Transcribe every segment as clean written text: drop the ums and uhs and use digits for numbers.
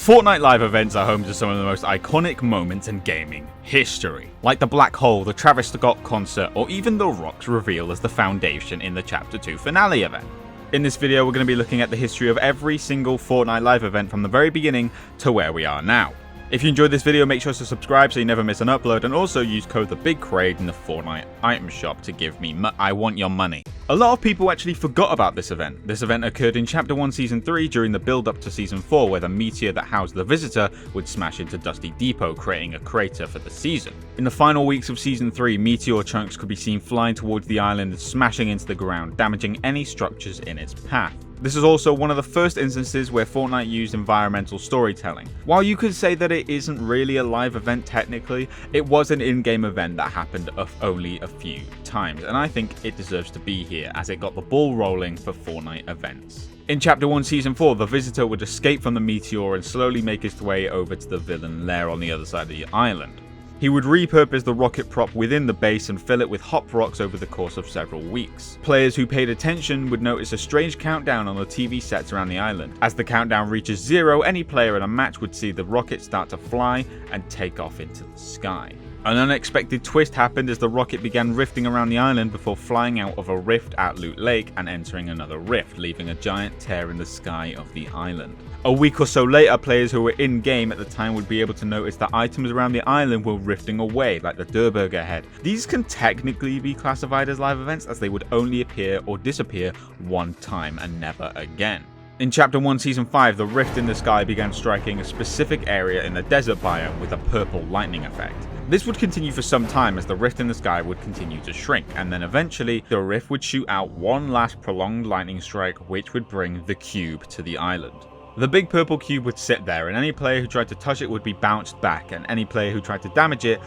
Fortnite live events are home to some of the most iconic moments in gaming history, like the Black Hole, the Travis Scott concert, or even the Rock's reveal as the Foundation in the Chapter 2 finale event. In this video, we're going to be looking at the history of every single Fortnite live event from the very beginning to where we are now. If you enjoyed this video, make sure to subscribe so you never miss an upload, and also use code TheBigCraigd in the Fortnite item shop to give me I want your money. A lot of people actually forgot about this event. This event occurred in Chapter 1 Season 3 during the build up to Season 4, where the meteor that housed the Visitor would smash into Dusty Depot, creating a crater for the season. In the final weeks of Season 3, meteor chunks could be seen flying towards the island and smashing into the ground, damaging any structures in its path. This is also one of the first instances where Fortnite used environmental storytelling. While you could say that it isn't really a live event technically, it was an in-game event that happened only a few times, and I think it deserves to be here as it got the ball rolling for Fortnite events. In Chapter 1 Season 4, the Visitor would escape from the meteor and slowly make his way over to the villain lair on the other side of the island. He would repurpose the rocket prop within the base and fill it with hop rocks over the course of several weeks. Players who paid attention would notice a strange countdown on the TV sets around the island. As the countdown reaches 0, any player in a match would see the rocket start to fly and take off into the sky. An unexpected twist happened as the rocket began rifting around the island before flying out of a rift at Loot Lake and entering another rift, leaving a giant tear in the sky of the island. A week or so later, players who were in-game at the time would be able to notice that items around the island were rifting away, like the Durburger head. These can technically be classified as live events, as they would only appear or disappear one time and never again. In Chapter 1 Season 5, the rift in the sky began striking a specific area in the desert biome with a purple lightning effect. This would continue for some time as the rift in the sky would continue to shrink, and then eventually the rift would shoot out one last prolonged lightning strike, which would bring the cube to the island. The big purple cube would sit there, and any player who tried to touch it would be bounced back, and any player who tried to damage it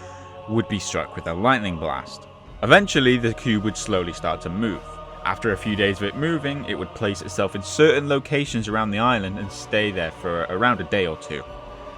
would be struck with a lightning blast. Eventually, the cube would slowly start to move. After a few days of it moving, it would place itself in certain locations around the island and stay there for around a day or two.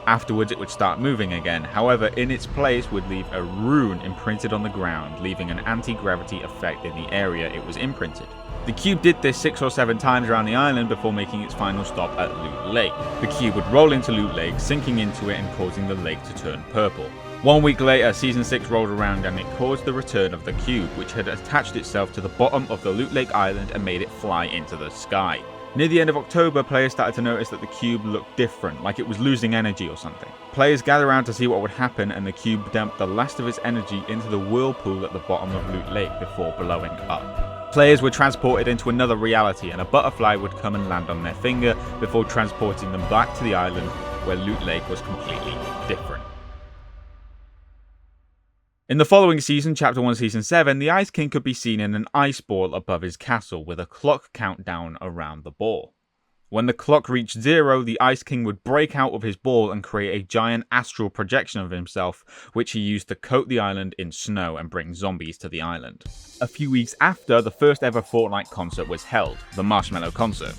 Afterwards, it would start moving again, however, in its place would leave a rune imprinted on the ground, leaving an anti-gravity effect in the area it was imprinted. The cube did this 6 or 7 times around the island before making its final stop at Loot Lake. The cube would roll into Loot Lake, sinking into it and causing the lake to turn purple. 1 week later, Season 6 rolled around and it caused the return of the cube, which had attached itself to the bottom of the Loot Lake island and made it fly into the sky. Near the end of October, players started to notice that the cube looked different, like it was losing energy or something. Players gathered around to see what would happen, and the cube dumped the last of its energy into the whirlpool at the bottom of Loot Lake before blowing up. Players were transported into another reality, and a butterfly would come and land on their finger before transporting them back to the island where Loot Lake was completely different. In the following season, Chapter 1 Season 7, the Ice King could be seen in an ice ball above his castle with a clock countdown around the ball. When the clock reached 0, the Ice King would break out of his ball and create a giant astral projection of himself, which he used to coat the island in snow and bring zombies to the island. A few weeks after, the first ever Fortnite concert was held, the Marshmallow Concert.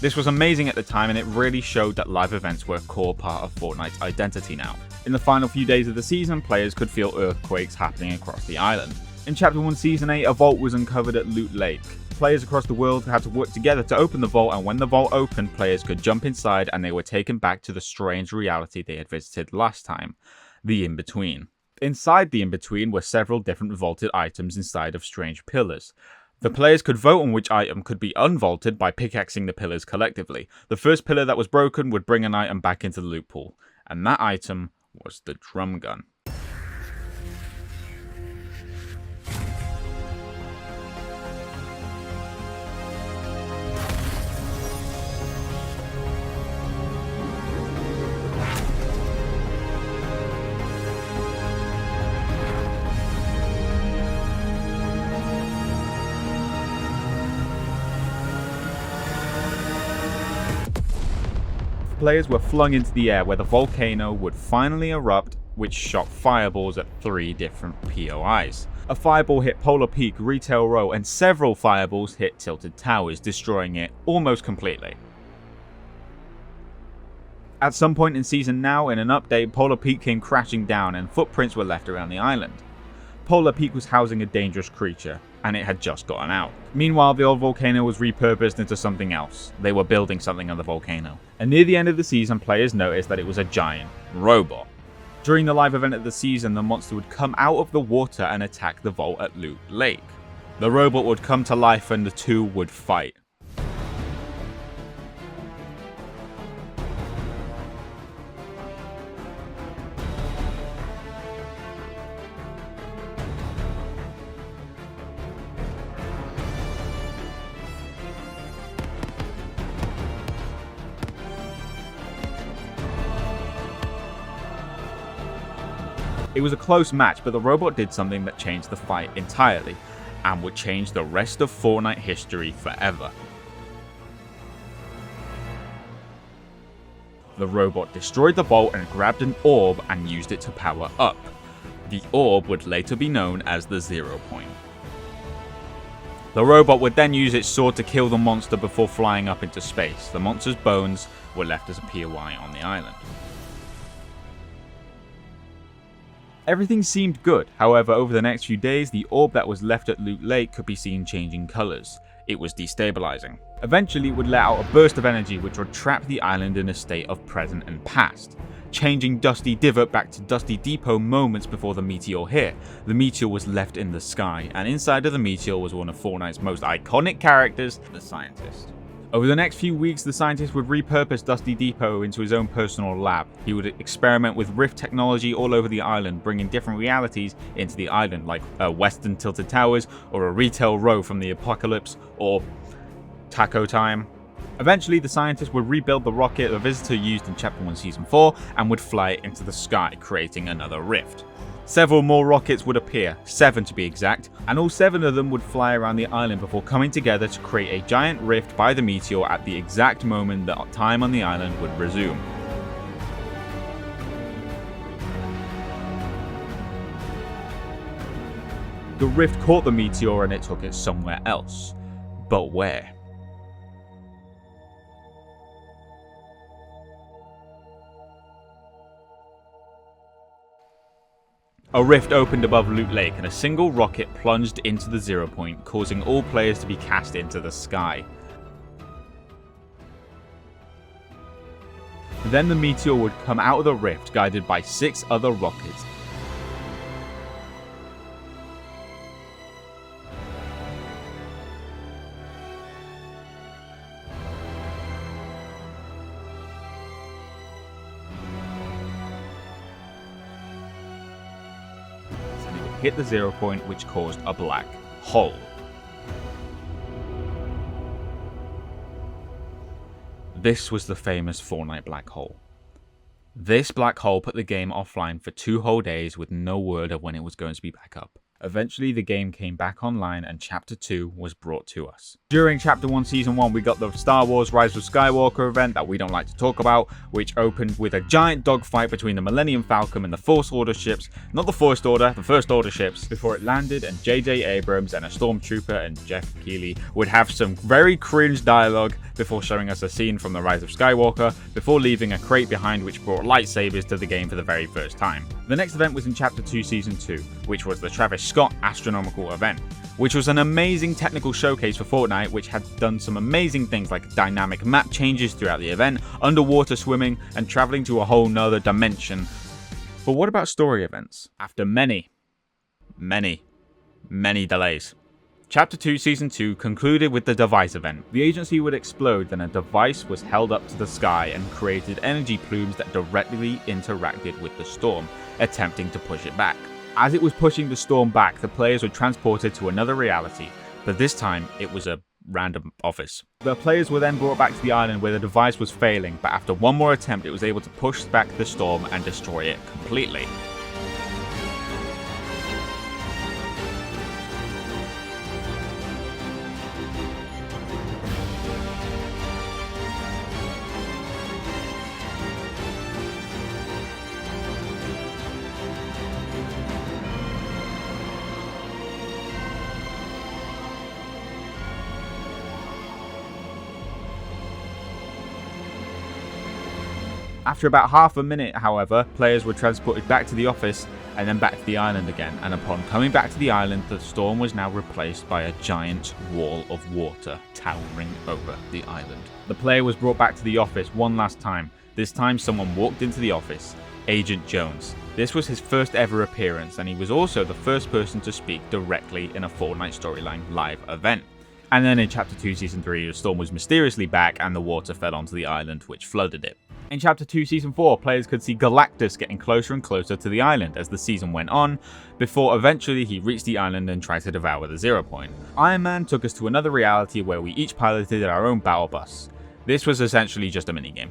This was amazing at the time, and it really showed that live events were a core part of Fortnite's identity now. In the final few days of the season, players could feel earthquakes happening across the island. In Chapter 1 Season 8, a vault was uncovered at Loot Lake. Players across the world had to work together to open the vault, and when the vault opened, players could jump inside and they were taken back to the strange reality they had visited last time, the In-Between. Inside the In-Between were several different vaulted items inside of strange pillars. The players could vote on which item could be unvaulted by pickaxing the pillars collectively. The first pillar that was broken would bring an item back into the loot pool, and that item was the drum gun. Players were flung into the air where the volcano would finally erupt, which shot fireballs at 3 different POIs. A fireball hit Polar Peak, Retail Row, and several fireballs hit Tilted Towers, destroying it almost completely. At some point in Season Now, in an update, Polar Peak came crashing down and footprints were left around the island. Polar Peak was housing a dangerous creature, and it had just gotten out. Meanwhile, the old volcano was repurposed into something else. They were building something on the volcano. And near the end of the season, players noticed that it was a giant robot. During the live event of the season, the monster would come out of the water and attack the vault at Loot Lake. The robot would come to life and the two would fight. It was a close match, but the robot did something that changed the fight entirely, and would change the rest of Fortnite history forever. The robot destroyed the vault and grabbed an orb and used it to power up. The orb would later be known as the 0 Point. The robot would then use its sword to kill the monster before flying up into space. The monster's bones were left as a POI on the island. Everything seemed good, however over the next few days the orb that was left at Loot Lake could be seen changing colours. It was destabilizing. Eventually it would let out a burst of energy which would trap the island in a state of present and past, changing Dusty Divot back to Dusty Depot moments before the meteor hit. The meteor was left in the sky, and inside of the meteor was one of Fortnite's most iconic characters, the Scientist. Over the next few weeks, the Scientist would repurpose Dusty Depot into his own personal lab. He would experiment with rift technology all over the island, bringing different realities into the island, like Western Tilted Towers, or a retail row from the apocalypse, or Taco Time. Eventually, the Scientist would rebuild the rocket the Visitor used in Chapter 1 Season 4, and would fly it into the sky, creating another rift. Several more rockets would appear, 7 to be exact, and all 7 of them would fly around the island before coming together to create a giant rift by the meteor at the exact moment that time on the island would resume. The rift caught the meteor and it took it somewhere else. But where? A rift opened above Loot Lake and a single rocket plunged into the 0 Point, causing all players to be cast into the sky. Then the meteor would come out of the rift guided by 6 other rockets. Hit the 0 Point, which caused a black hole. This was the famous Fortnite black hole. This black hole put the game offline for 2 whole days with no word of when it was going to be back up. Eventually the game came back online and Chapter 2 was brought to us. During Chapter 1 Season 1 we got the Star Wars Rise of Skywalker event that we don't like to talk about, which opened with a giant dogfight between the Millennium Falcon and the First Order ships, not the First Order, the First Order ships, before it landed, and J.J. Abrams and a Stormtrooper and Jeff Keighley would have some very cringe dialogue before showing us a scene from the Rise of Skywalker, before leaving a crate behind which brought lightsabers to the game for the very first time. The next event was in Chapter 2 Season 2, which was the Travis Scott Astronomical event, which was an amazing technical showcase for Fortnite, which had done some amazing things like dynamic map changes throughout the event, underwater swimming, and traveling to a whole nother dimension. But what about story events? After many delays, Chapter 2 Season 2 concluded with the device event. The agency would explode, then a device was held up to the sky and created energy plumes that directly interacted with the storm, attempting to push it back. As it was pushing the storm back, the players were transported to another reality, but this time it was a random office. The players were then brought back to the island where the device was failing, but after one more attempt it was able to push back the storm and destroy it completely. After about half a minute, however, players were transported back to the office and then back to the island again, and upon coming back to the island, the storm was now replaced by a giant wall of water towering over the island. The player was brought back to the office one last time. This time someone walked into the office, Agent Jones. This was his first ever appearance, and he was also the first person to speak directly in a Fortnite storyline live event. And then in Chapter 2 Season 3, the storm was mysteriously back and the water fell onto the island, which flooded it. In Chapter 2 Season 4, players could see Galactus getting closer and closer to the island as the season went on, before eventually he reached the island and tried to devour the 0 point. Iron Man took us to another reality where we each piloted our own battle bus. This was essentially just a minigame.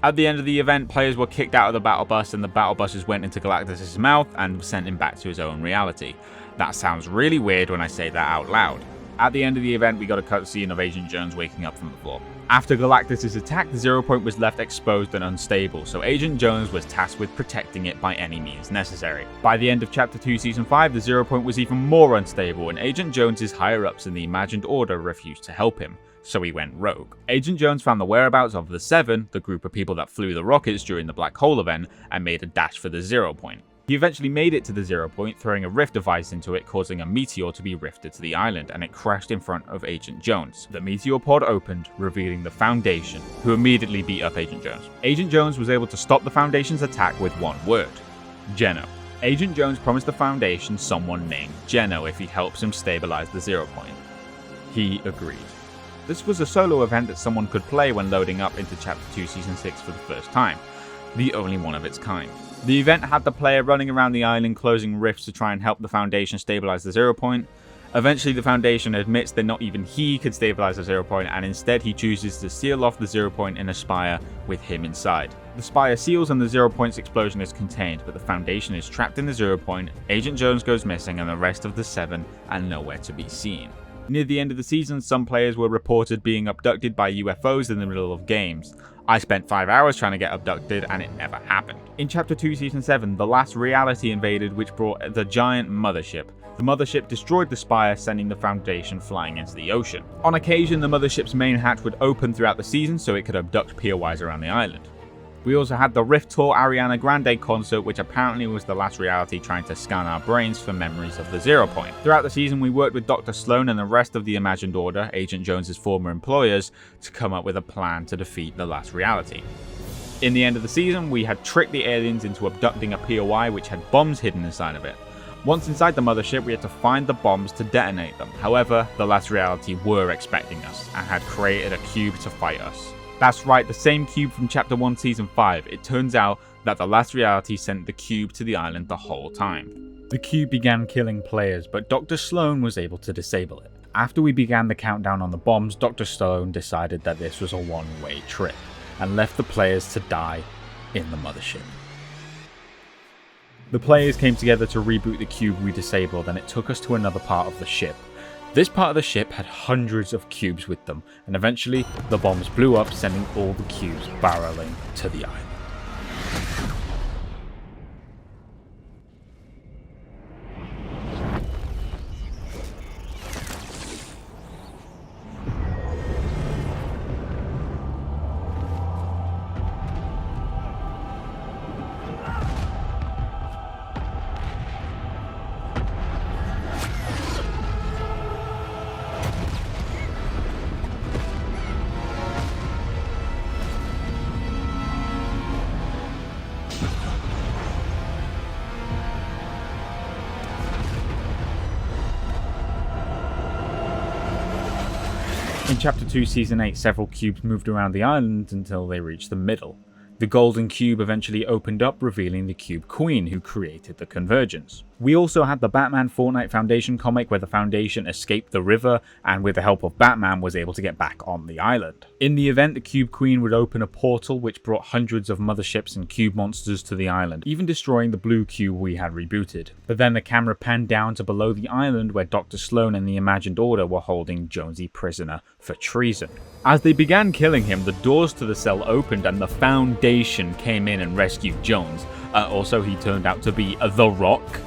At the end of the event, players were kicked out of the battle bus and the battle buses went into Galactus' mouth and sent him back to his own reality. That sounds really weird when I say that out loud. At the end of the event, we got a cutscene of Agent Jones waking up from the floor. After Galactus' attack, the 0 point was left exposed and unstable, so Agent Jones was tasked with protecting it by any means necessary. By the end of Chapter 2 Season 5, the 0 point was even more unstable, and Agent Jones' higher-ups in the Imagined Order refused to help him, so he went rogue. Agent Jones found the whereabouts of the Seven, the group of people that flew the rockets during the Black Hole event, and made a dash for the 0 point. He eventually made it to the 0 point, throwing a rift device into it, causing a meteor to be rifted to the island, and it crashed in front of Agent Jones. The meteor pod opened, revealing the Foundation, who immediately beat up Agent Jones. Agent Jones was able to stop the Foundation's attack with one word: Geno. Agent Jones promised the Foundation someone named Geno if he helps him stabilize the 0 point. He agreed. This was a solo event that someone could play when loading up into Chapter 2 Season 6 for the first time, the only one of its kind. The event had the player running around the island closing rifts to try and help the Foundation stabilize the 0 point. Eventually the Foundation admits that not even he could stabilize the 0 point, and instead he chooses to seal off the 0 point in a spire with him inside. The spire seals and the 0 point's explosion is contained, but the Foundation is trapped in the 0 point, Agent Jones goes missing, and the rest of the Seven are nowhere to be seen. Near the end of the season, some players were reported being abducted by UFOs in the middle of games. I spent 5 hours trying to get abducted and it never happened. In Chapter 2 Season 7, the last reality invaded, which brought the giant mothership. The mothership destroyed the spire, sending the Foundation flying into the ocean. On occasion, the mothership's main hatch would open throughout the season so it could abduct POIs around the island. We also had the Rift Tour Ariana Grande concert, which apparently was the last reality trying to scan our brains for memories of the 0 point. Throughout the season, we worked with Dr. Sloan and the rest of the Imagined Order, Agent Jones' former employers, to come up with a plan to defeat the last reality. In the end of the season, we had tricked the aliens into abducting a POI which had bombs hidden inside of it. Once inside the mothership, we had to find the bombs to detonate them. However, the last reality were expecting us and had created a cube to fight us. That's right, the same cube from Chapter 1 Season 5. It turns out that the last reality sent the cube to the island the whole time. The cube began killing players, but Dr. Sloan was able to disable it. After we began the countdown on the bombs, Dr. Sloan decided that this was a one-way trip, and left the players to die in the mothership. The players came together to reboot the cube we disabled, and it took us to another part of the ship. This part of the ship had hundreds of cubes with them, and eventually the bombs blew up, sending all the cubes barreling to the island. In Chapter 2 Season 8, several cubes moved around the island until they reached the middle. The golden cube eventually opened up, revealing the Cube Queen, who created the convergence. We also had the Batman Fortnite Foundation comic where the Foundation escaped the river and with the help of Batman was able to get back on the island. In the event, the Cube Queen would open a portal which brought hundreds of motherships and cube monsters to the island, even destroying the blue cube we had rebooted. But then the camera panned down to below the island where Dr. Sloan and the Imagined Order were holding Jonesy prisoner for treason. As they began killing him, the doors to the cell opened and the Foundation came in and rescued Jones. Also, he turned out to be The Rock.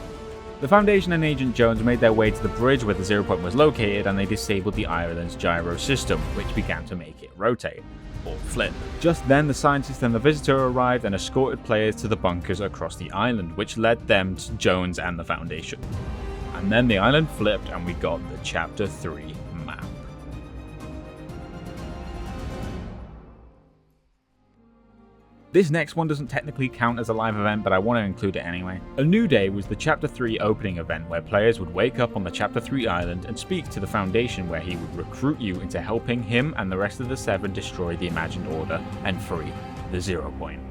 The Foundation and Agent Jones made their way to the bridge where the 0 point was located, and they disabled the island's gyro system, which began to make it rotate. or flip. Just then the scientist and the visitor arrived and escorted players to the bunkers across the island, which led them to Jones and the Foundation. And then the island flipped and we got the Chapter 3 map. This next one doesn't technically count as a live event, but I want to include it anyway. A New Day was the Chapter 3 opening event where players would wake up on the Chapter 3 island and speak to the Foundation, where he would recruit you into helping him and the rest of the Seven destroy the Imagined Order and free the Zero Point.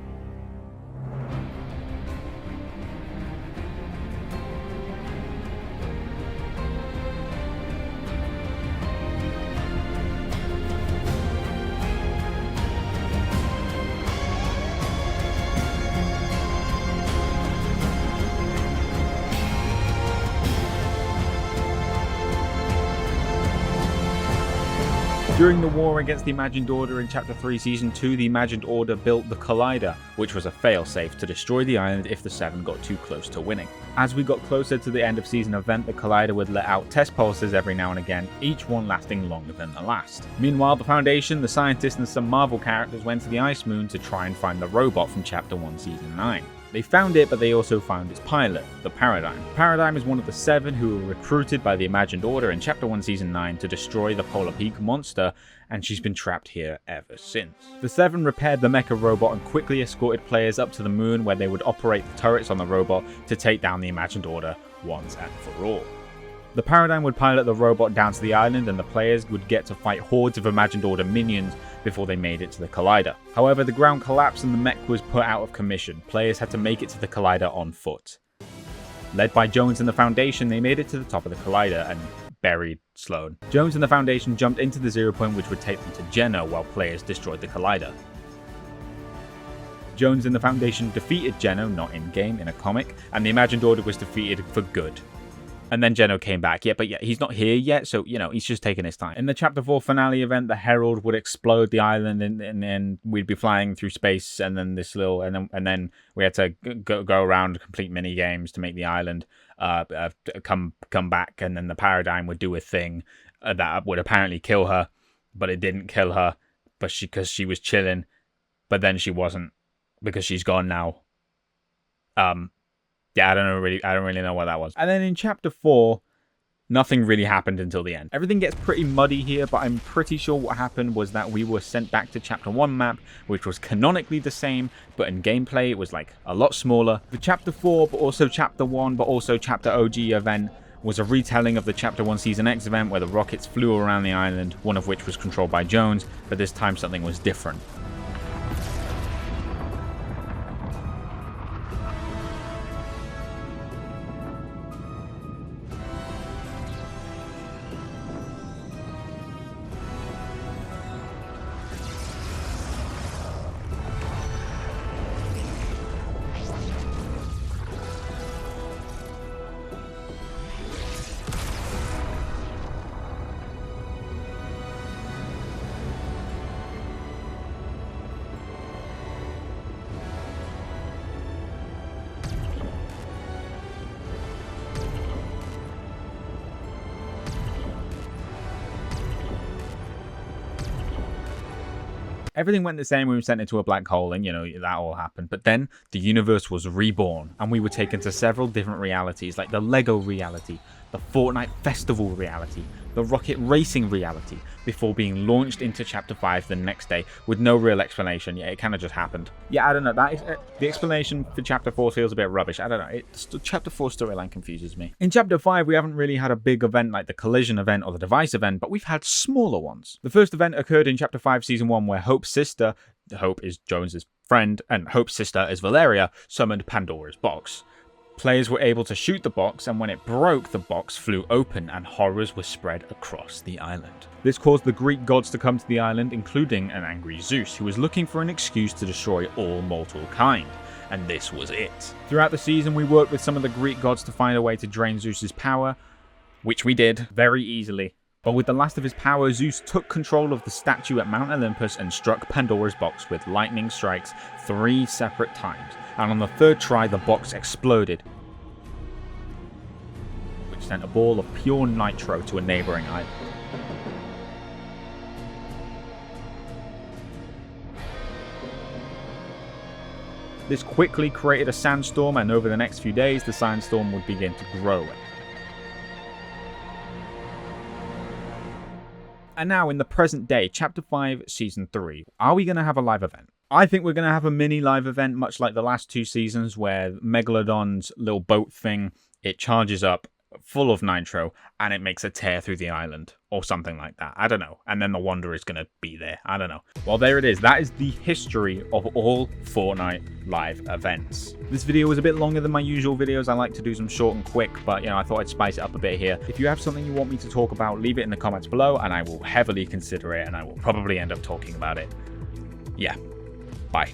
During the war against the Imagined Order in Chapter 3 Season 2, the Imagined Order built the Collider, which was a failsafe to destroy the island if the Seven got too close to winning. As we got closer to the end of season event, the Collider would let out test pulses every now and again, each one lasting longer than the last. Meanwhile, the Foundation, the scientists and some Marvel characters went to the Ice Moon to try and find the robot from Chapter 1 Season 9. They found it, but they also found its pilot, the Paradigm. Paradigm is one of the Seven who were recruited by the Imagined Order in Chapter 1 Season 9 to destroy the Polar Peak monster, and she's been trapped here ever since. The Seven repaired the mecha robot and quickly escorted players up to the moon, where they would operate the turrets on the robot to take down the Imagined Order once and for all. The Paradigm would pilot the robot down to the island, and the players would get to fight hordes of Imagined Order minions before they made it to the Collider. However, the ground collapsed and the mech was put out of commission. Players had to make it to the Collider on foot. Led by Jones and the Foundation, they made it to the top of the Collider and buried Sloan. Jones and the Foundation jumped into the Zero Point, which would take them to Jenna while players destroyed the Collider. Jones and the Foundation defeated Jenna, not in-game, in a comic, and the Imagined Order was defeated for good. And then Geno came back. But he's not here yet, so, he's just taking his time. In the Chapter 4 finale event, the Herald would explode the island, and then we'd be flying through space, and then and then we had to go around, complete mini games to make the island come back, and then the Paradigm would do a thing that would apparently kill her, but it didn't kill her, because she was chilling, but then she wasn't, because she's gone now. Yeah, I don't really know what that was. And then in Chapter 4, nothing really happened until the end. Everything gets pretty muddy here, but I'm pretty sure what happened was that we were sent back to Chapter 1 map, which was canonically the same, but in gameplay it was like a lot smaller. The Chapter 4, but also Chapter 1, but also Chapter OG event was a retelling of the Chapter 1 Season X event where the rockets flew around the island, one of which was controlled by Jones, but this time something was different. Everything went the same when we were sent into a black hole, and that all happened. But then the universe was reborn, and we were taken to several different realities, like the Lego reality, the Fortnite festival reality, the rocket racing reality, before being launched into Chapter 5 the next day with no real explanation. Yeah, it kind of just happened. Yeah, I don't know. The explanation for Chapter 4 feels a bit rubbish. I don't know. Chapter 4 storyline confuses me. In Chapter 5, we haven't really had a big event like the collision event or the device event, but we've had smaller ones. The first event occurred in Chapter 5 Season 1, where Hope's sister, Hope is Jones's friend, and Hope's sister is Valeria, summoned Pandora's box. Players were able to shoot the box, and when it broke, the box flew open and horrors were spread across the island. This caused the Greek gods to come to the island, including an angry Zeus, who was looking for an excuse to destroy all mortal kind. And this was it. Throughout the season, we worked with some of the Greek gods to find a way to drain Zeus's power, which we did very easily. But with the last of his power, Zeus took control of the statue at Mount Olympus and struck Pandora's box with lightning strikes 3 separate times. And on the 3rd try, the box exploded, which sent a ball of pure nitro to a neighboring island. This quickly created a sandstorm, and over the next few days, the sandstorm would begin to grow. And now, in the present day, Chapter 5, Season 3, are we going to have a live event? I think we're going to have a mini live event, much like the last 2 seasons, where Megalodon's little boat thing, it charges up full of nitro, and it makes a tear through the island, or something like that. I don't know. And then the Wanderer is going to be there. I don't know. Well, there it is. That is the history of all Fortnite live events. This video was a bit longer than my usual videos. I like to do some short and quick, but, you know, I thought I'd spice it up a bit here. If you have something you want me to talk about, leave it in the comments below, and I will heavily consider it, and I will probably end up talking about it. Yeah. Bye.